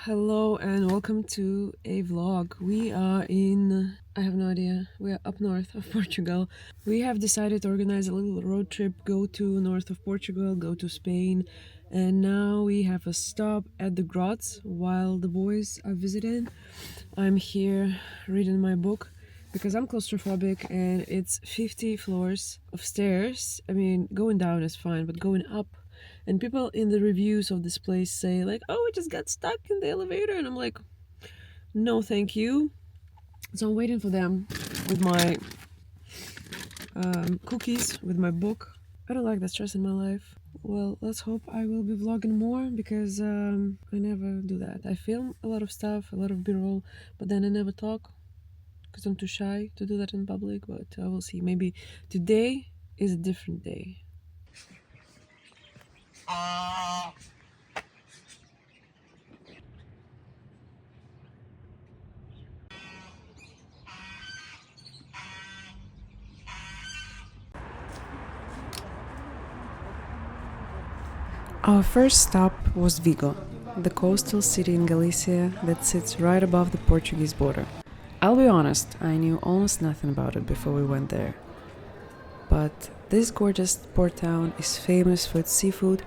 Hello and welcome to a vlog. We are in, I have no idea, we are up north of Portugal. We have decided to organize a little road trip, go to north of Portugal, go to Spain, and now we have a stop at the grots while the boys are visiting. I'm here reading my book because I'm claustrophobic and it's 50 floors of stairs. I mean, going down is fine, but going up, and people in the reviews of this place say like, oh, we just got stuck in the elevator, and I'm like, no thank you. So I'm waiting for them with my cookies, with my book. I don't like that stress in my life. Well, let's hope I will be vlogging more because I never do that. I film a lot of stuff, a lot of b-roll, but then I never talk because I'm too shy to do that in public. But I will see. Maybe today is a different day. Our first stop was Vigo, the coastal city in Galicia that sits right above the Portuguese border. I'll be honest, I knew almost nothing about it before we went there. But this gorgeous port town is famous for its seafood,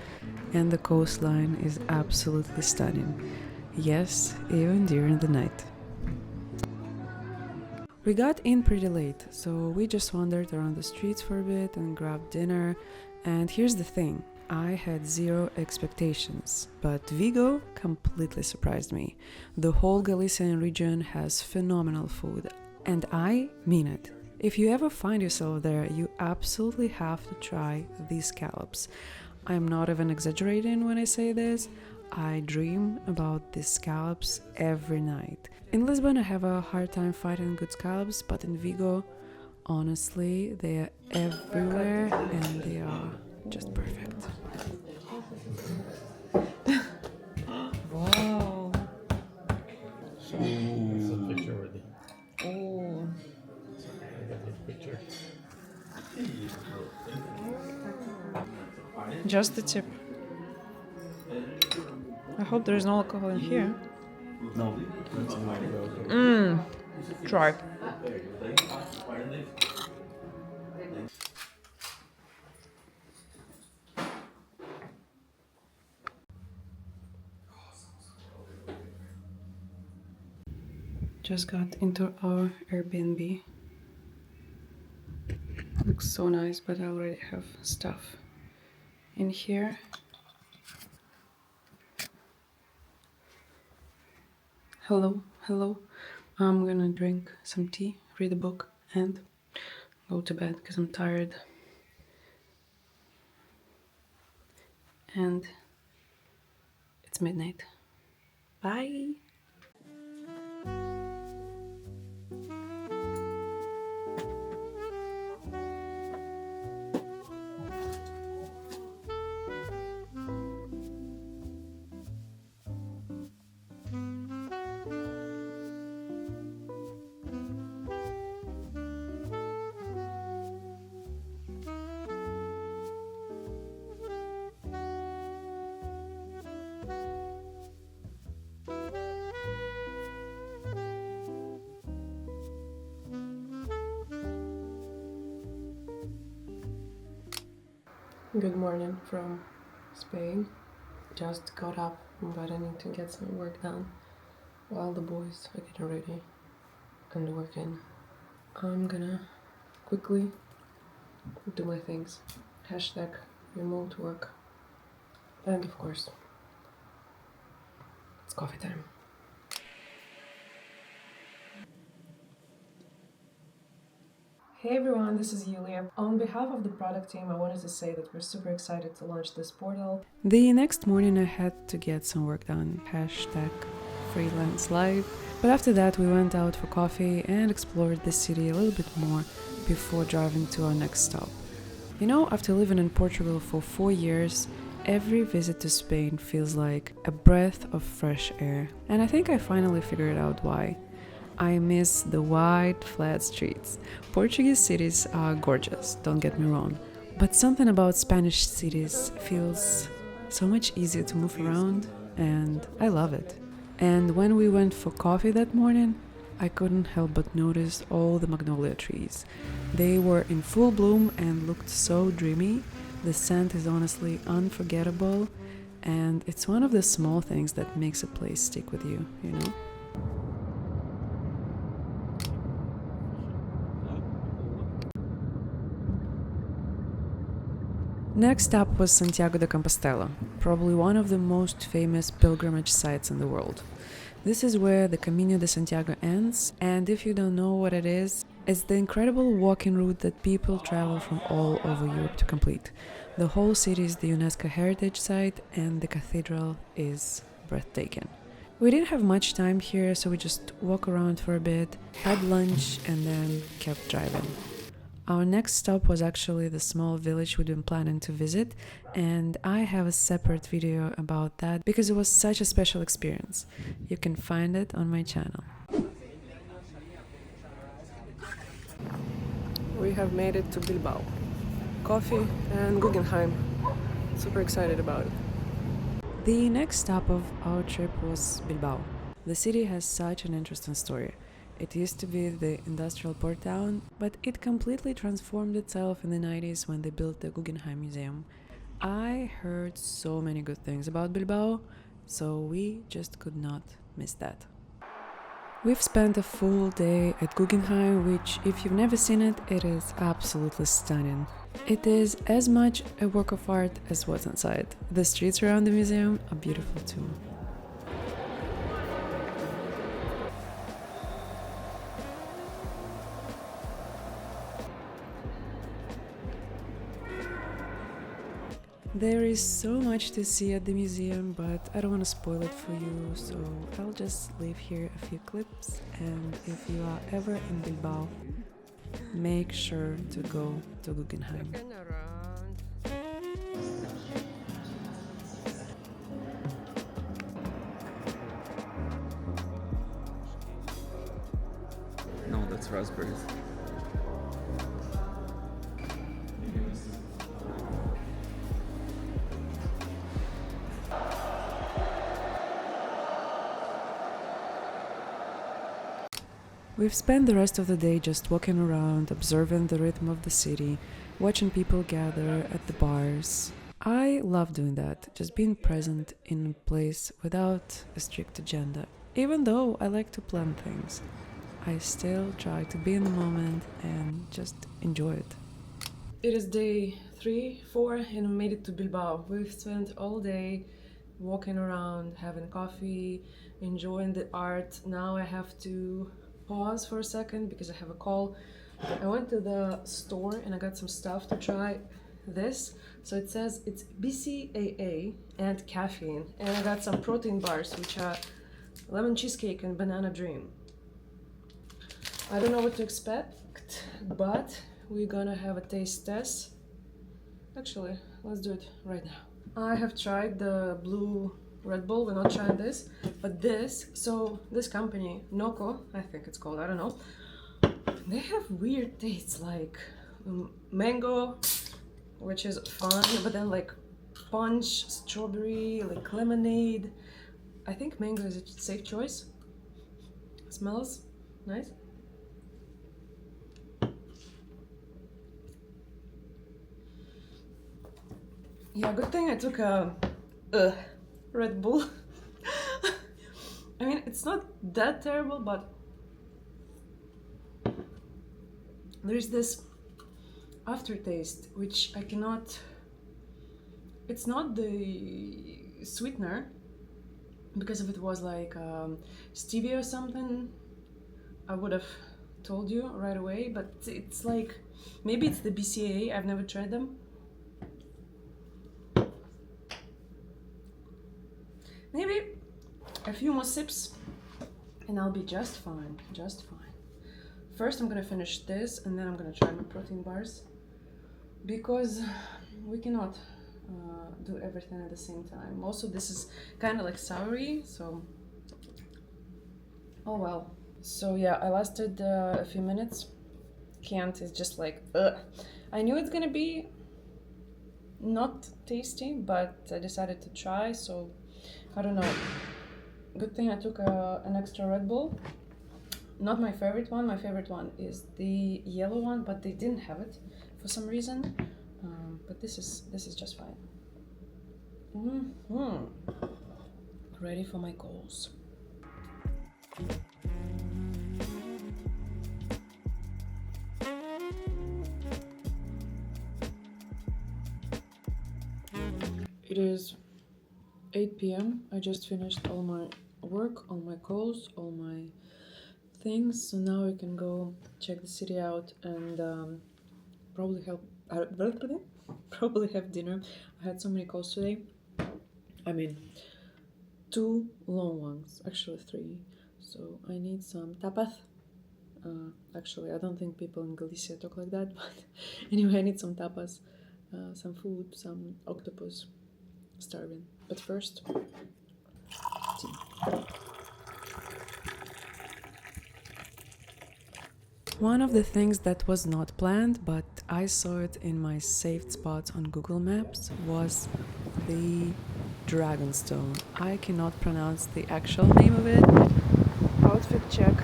and the coastline is absolutely stunning. Yes, even during the night. We got in pretty late, so we just wandered around the streets for a bit and grabbed dinner. And here's the thing, I had zero expectations, but Vigo completely surprised me. The whole Galician region has phenomenal food, and I mean it. If you ever find yourself there, you absolutely have to try these scallops. I'm not even exaggerating when I say this. I dream about these scallops every night. In Lisbon, I have a hard time finding good scallops, but in Vigo, honestly, they are everywhere and they are just perfect. Wow. It's a picture worthy. Oh. Picture. Just the tip. I hope there is no alcohol in here. No, that's a way to go. Try. Just got into our Airbnb. Looks so nice, but I already have stuff in here. Hello. I'm gonna drink some tea, read a book, and go to bed because I'm tired. And it's midnight. Bye. Good morning from Spain. Just got up, but I need to get some work done while the boys are getting ready and working. I'm gonna quickly do my things. Hashtag remote work. And of course, it's coffee time. Hey everyone, this is Yulia. On behalf of the product team, I wanted to say that we're super excited to launch this portal. The next morning I had to get some work done. Hashtag freelance life. But after that we went out for coffee and explored the city a little bit more before driving to our next stop. You know, after living in Portugal for 4 years, every visit to Spain feels like a breath of fresh air. And I think I finally figured out why. I miss the wide, flat streets. Portuguese cities are gorgeous, don't get me wrong, but something about Spanish cities feels so much easier to move around, and I love it. And when we went for coffee that morning, I couldn't help but notice all the magnolia trees. They were in full bloom and looked so dreamy. The scent is honestly unforgettable, and it's one of the small things that makes a place stick with you, you know? Next up was Santiago de Compostela, probably one of the most famous pilgrimage sites in the world. This is where the Camino de Santiago ends, and if you don't know what it is, it's the incredible walking route that people travel from all over Europe to complete. The whole city is the UNESCO heritage site, and the cathedral is breathtaking. We didn't have much time here, so we just walked around for a bit, had lunch, and then kept driving. Our next stop was actually the small village we'd been planning to visit, and I have a separate video about that because it was such a special experience. You can find it on my channel. We have made it to Bilbao. Coffee and Guggenheim. Super excited about it. The next stop of our trip was Bilbao. The city has such an interesting story. It used to be the industrial port town, but it completely transformed itself in the 90s when they built the Guggenheim Museum. I heard so many good things about Bilbao, so we just could not miss that. We've spent a full day at Guggenheim, which, if you've never seen it, it is absolutely stunning. It is as much a work of art as what's inside. The streets around the museum are beautiful too. There is so much to see at the museum, but I don't want to spoil it for you, so I'll just leave here a few clips, and if you are ever in Bilbao, make sure to go to Guggenheim. No, that's raspberries. We've spent the rest of the day just walking around, observing the rhythm of the city, watching people gather at the bars. I love doing that, just being present in a place without a strict agenda. Even though I like to plan things, I still try to be in the moment and just enjoy it. It is day 3, 4, and we made it to Bilbao. We've spent all day walking around, having coffee, enjoying the art. Now I have to pause for a second because I have a call. I went to the store and I got some stuff to try this. So it says it's BCAA and caffeine, and I got some protein bars, which are lemon cheesecake and banana dream. I don't know what to expect, but we're gonna have a taste test. Actually, let's do it right now. I have tried the blue Red Bull. We're not trying this, but this company, Noco, I think it's called, I don't know, they have weird tastes, like mango, which is fun, but then like punch, strawberry, like lemonade. I think mango is a safe choice. Smells nice. Yeah, good thing I took a Red Bull. I mean, it's not that terrible, but there's this aftertaste which I cannot. It's not the sweetener, because if it was like stevia or something, I would have told you right away, but it's like, maybe it's the BCAA. I've never tried them. Maybe a few more sips and I'll be just fine, just fine. First I'm gonna finish this and then I'm gonna try my protein bars, because we cannot do everything at the same time. Also, this is kind of like soury, so oh well. So yeah, I lasted a few minutes. Can't, it's just like I knew it's gonna be not tasty, but I decided to try, so I don't know. Good thing I took an extra Red Bull. Not my favorite one. My favorite one is the yellow one, but they didn't have it for some reason. But this is just fine. Ready for my goals. It is 8 p.m. I just finished all my work, all my calls, all my things. So now I can go check the city out and probably have dinner. I had so many calls today. I mean, 2 long ones, actually 3. So I need some tapas. Actually, I don't think people in Galicia talk like that, but anyway, I need some tapas, some food, some octopus. Starving. But first, tea. One of the things that was not planned, but I saw it in my saved spots on Google Maps, was the Dragonstone. I cannot pronounce the actual name of it. Outfit check.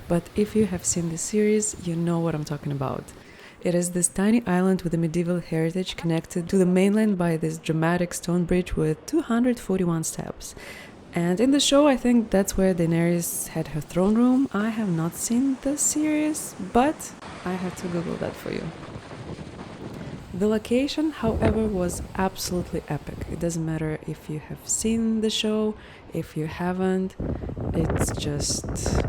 But if you have seen the series, you know what I'm talking about. It is this tiny island with a medieval heritage connected to the mainland by this dramatic stone bridge with 241 steps. And in the show, I think that's where Daenerys had her throne room. I have not seen the series, but I had to Google that for you. The location, however, was absolutely epic. It doesn't matter if you have seen the show, if you haven't, it's just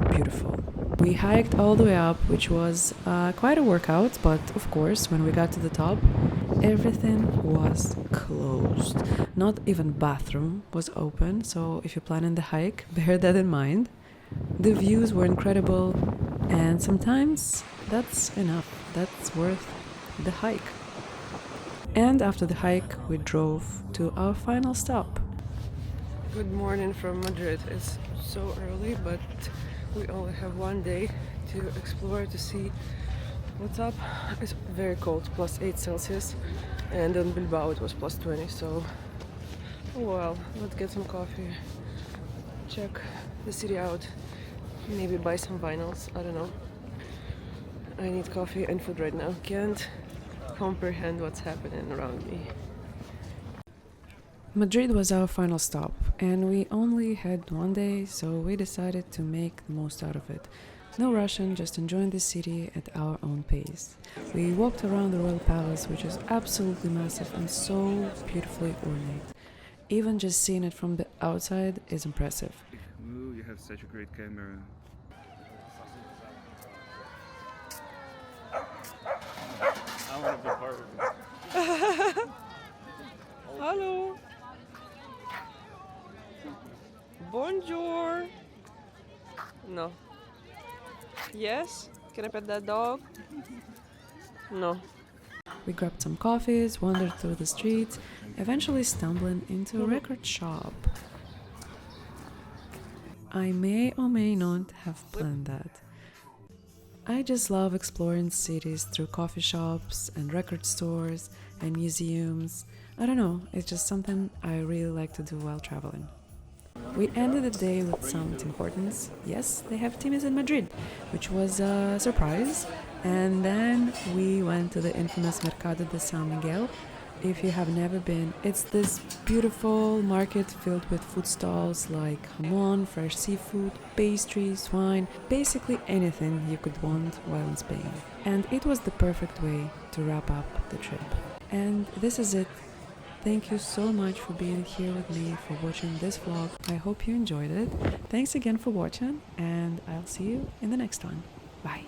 beautiful. We hiked all the way up, which was quite a workout, but of course, when we got to the top, everything was closed. Not even bathroom was open, so if you're planning the hike, bear that in mind. The views were incredible, and sometimes that's enough. That's worth the hike. And after the hike, we drove to our final stop. Good morning from Madrid. It's so early, but we only have one day to explore, to see what's up. It's very cold, +8 Celsius, and in Bilbao it was +20, so well, let's get some coffee, check the city out, maybe buy some vinyls, I don't know. I need coffee and food right now. Can't comprehend what's happening around me. Madrid was our final stop, and we only had one day, so we decided to make the most out of it. No rushing, just enjoying the city at our own pace. We walked around the Royal Palace, which is absolutely massive and so beautifully ornate. Even just seeing it from the outside is impressive. Ooh, you have such a great camera. I want to be part of it. Hello. Bonjour. No. Yes? Can I pet that dog? No. We grabbed some coffees, wandered through the streets, eventually stumbling into a record shop. I may or may not have planned that. I just love exploring cities through coffee shops and record stores and museums. I don't know, it's just something I really like to do while traveling. We ended the day with some Tim Hortons. Yes, they have Timmy's in Madrid, which was a surprise. And then we went to the infamous Mercado de San Miguel. If you have never been, it's this beautiful market filled with food stalls like jamón, fresh seafood, pastries, wine, basically anything you could want while in Spain. And it was the perfect way to wrap up the trip. And this is it. Thank you so much for being here with me, for watching this vlog. I hope you enjoyed it. Thanks again for watching, and I'll see you in the next one. Bye.